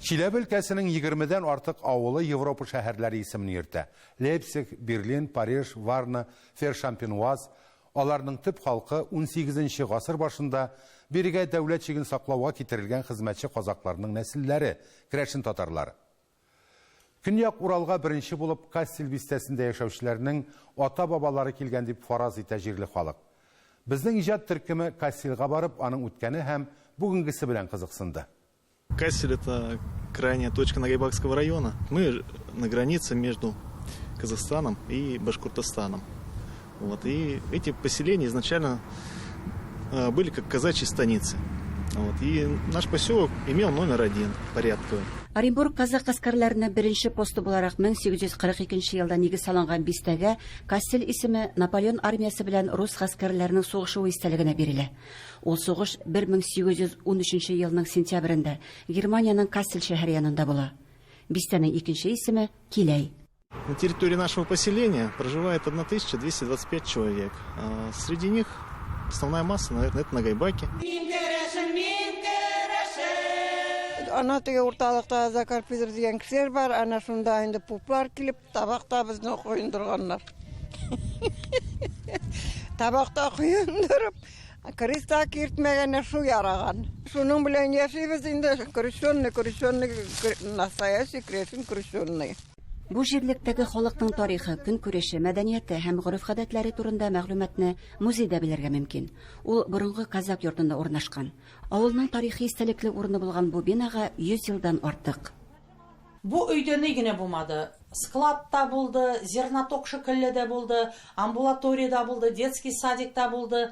Чиләбе өлкәсенең 20-дән артык авылы Европа шәһәрләре исемен йөртә. Лейпциг, Берлин, Париж, Варна, Фершампенуаз. Аларның төп халкы 18-нче гасыр башында бирегә дәүләт чиген саклауга китерелгән хезмәтче казакларның нәселләре, керәшен татарлары. Көньяк Уралга беренче булып Кассел бистәсендә яшәүчеләрнең ата-бабалары килгән дип фараз итә җирле халык. Безнең иҗат төркеме Касселга барып, аның үткәне һәм бүгенгесе белән кызыксынды. Кассель — это крайняя точка Нагайбакского района. Мы на границе между Казахстаном и Башкортостаном. Вот. И эти поселения изначально были как казачьи станицы. Вот. И наш поселок имел номер 1 порядковый. Оренбург казак гаскәрләренә беренче посты буларак 1842 елда нигез салынган бистәгә Кассель исеме Наполеон армиясы белән рус гаскәрләренең сугышы истәлегенә бирелә. Ул сугыш 1813 елның сентябрендә Германияның Кассель шәһәре янында була. Бистәнең икенче исеме Киләй. На территории нашего поселения проживает 1225 человек. Среди них основная масса, наверное, это Нагайбаки. Ана теге урталыкта Закар Петр дигән кешеләр бар, ана шунда инде пуплар килеп, табакта безне куендырганнар. Табакта куендырып, креста киртмәгәнне шу яраган. Шуның белән яшибез инде, крещенный, настоящий крещенный. Бу җирлектәге халыкның тарихы, көнкүреше, мәдәнияте һәм гореф-гадәтләре турында мәгълүматны музейда белергә мөмкин. Ул борынгы казак йортында урнашкан. Авылның тарихи истәлекле урыны булган бу бинага 100 елдан артык. Бу өйдә ни генә булмады. Складта булды, зерноток шикелле дә булды, амбулаториядә булды, детский садикта булды.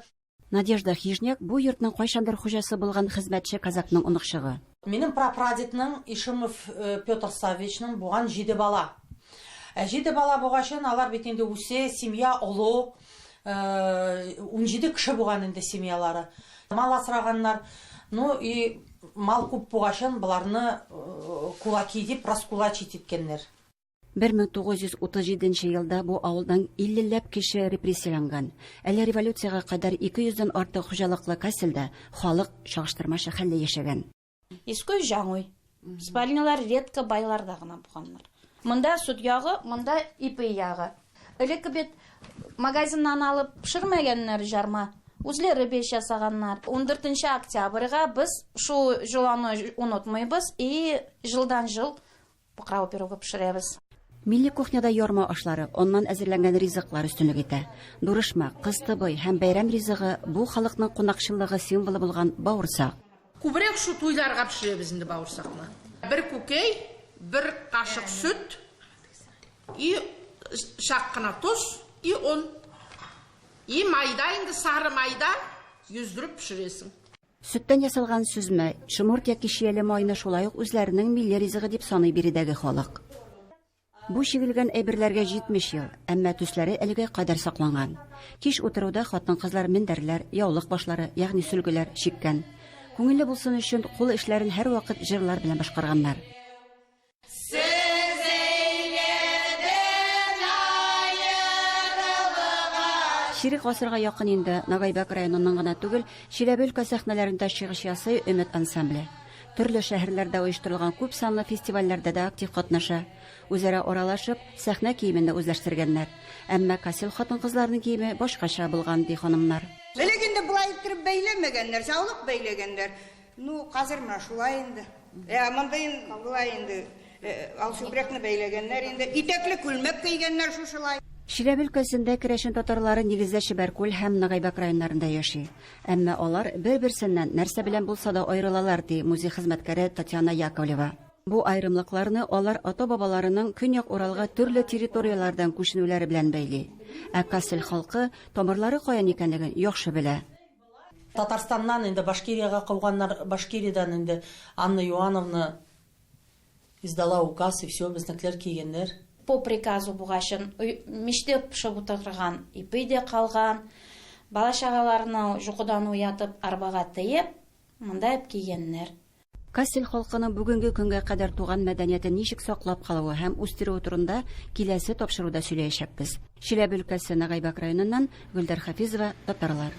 Надежда Хижняк бу йортның кайчандыр хуҗасы булган хезмәтче казакның оныкчыгы. Минем прапрадедның Ишимов Петр Савичның буган 7 бала. 7 бала бугачын алар бит инде үсе, семья олы, 17 кеше буган инде семьялары. Мал асраганнар. Ну и мал күп бугачын буларны кулаки дип раскулачить иткәннәр. 1937 елда бу авылдан 50ләп кеше репрессияланган. Әле революцияга кадәр 200дән артык хуҗалыклы Касселдә халык чагыштырмача хәлдә яшәгән. Искөй жаңой. Спальнялар редко байларда гына булганнар. Монда суд ягы, монда ипи ягы. Элекке бит магазиннан алып пешермәгәннәр жарма. Үзләре беш ясаганнар. 14 октябрьгә без шу җыланы онытмыйбыз и жылдан жыл покрау пирога пешерәбез. Милли кухняда ярма ашлары, оннан әзерләнгән ризыклар өстенлек итә. Дурышма, кыстыбый һәм бәйрәм ризыгы бу халыкның кунакчыллыгы символы булган бавырсак. Күбрәк шу туйларга пешерәбез инде бавырсакны. Бер күкәй, бер кашык сөт, и шак кына туз, и он. И майда инде сары майда yüzdürүп пешерәсең. Сөттән ясалган сүзмә, шымырт яки шияле майны шулай ук үзләренең милли ризыгы дип саный биредәге халык. Бу чигелгән әйберләргә 70 ел, әмма төсләре әлегә кадәр сакланган. Кич утыруда хатын-кызлар мендәрләр, яулык башлары, ягъни сөлгеләр чиккән. Күңелле булсын өчен кул эшләрен һәр вакыт җырлар белән башкарганнар. Ширик гасырга якын инде Нагайбак районының гына түгел, Чиләбе өлкәсе сәхнәләрендә чыгыш ясый Өмет ансамбле. Төрле шәһәрләрдә оештырылган күп санлы фестивальләрдә дә актив катнаша. Үзара аралашып, сәхнә киеменә үзләштергәннәр. Әмма Кассел хатын-кызларның киеме башкача булган ди ханымнар. Легендә булай итеп бәйләмәгәннәр, саулык бәйләгәннәр. Ну, хәзер менә шулай инде. Мондай булай инде. Алчыбракны бәйләгәннәр инде. Итәкле күлмәк кигәннәр шушылай. Чиләбе өлкәсендә керәшен татарлары нигездә Чебәркүл һәм Нагайбак районнарында яши. Әмма алар бер-берсеннән нәрсә белән булса да аерылалар ди музей хезмәткәре Татьяна Яковлева. Бу аерымлыкларны алар ата-бабаларының Көньяк Уралга төрле территорияләрдән күченүләре белән бәйли. Ә Кассел халкы тамырлары каян икәнлеген яхшы белә. Татарстаннан инде Башкирияга калганнар, Башкириядән инде Анна Иоанновна издала указ и все, безнекләр кигәннәр. По приказу бугачын миштеп пешеп утырган, ипи дә калган. Бала чагаларны жукудан уятып арбага тиеп, монда ip кигәннәр. Кассел халкының бүгенге көнгә кадәр туган мәдәниятен ничек саклап калуы һәм үстерү турында киләсе тапшыруда сөйләячәкбез. Чиләбе өлкәсе Нагайбак районыннан Гөлдәр Хафизова, татарлар.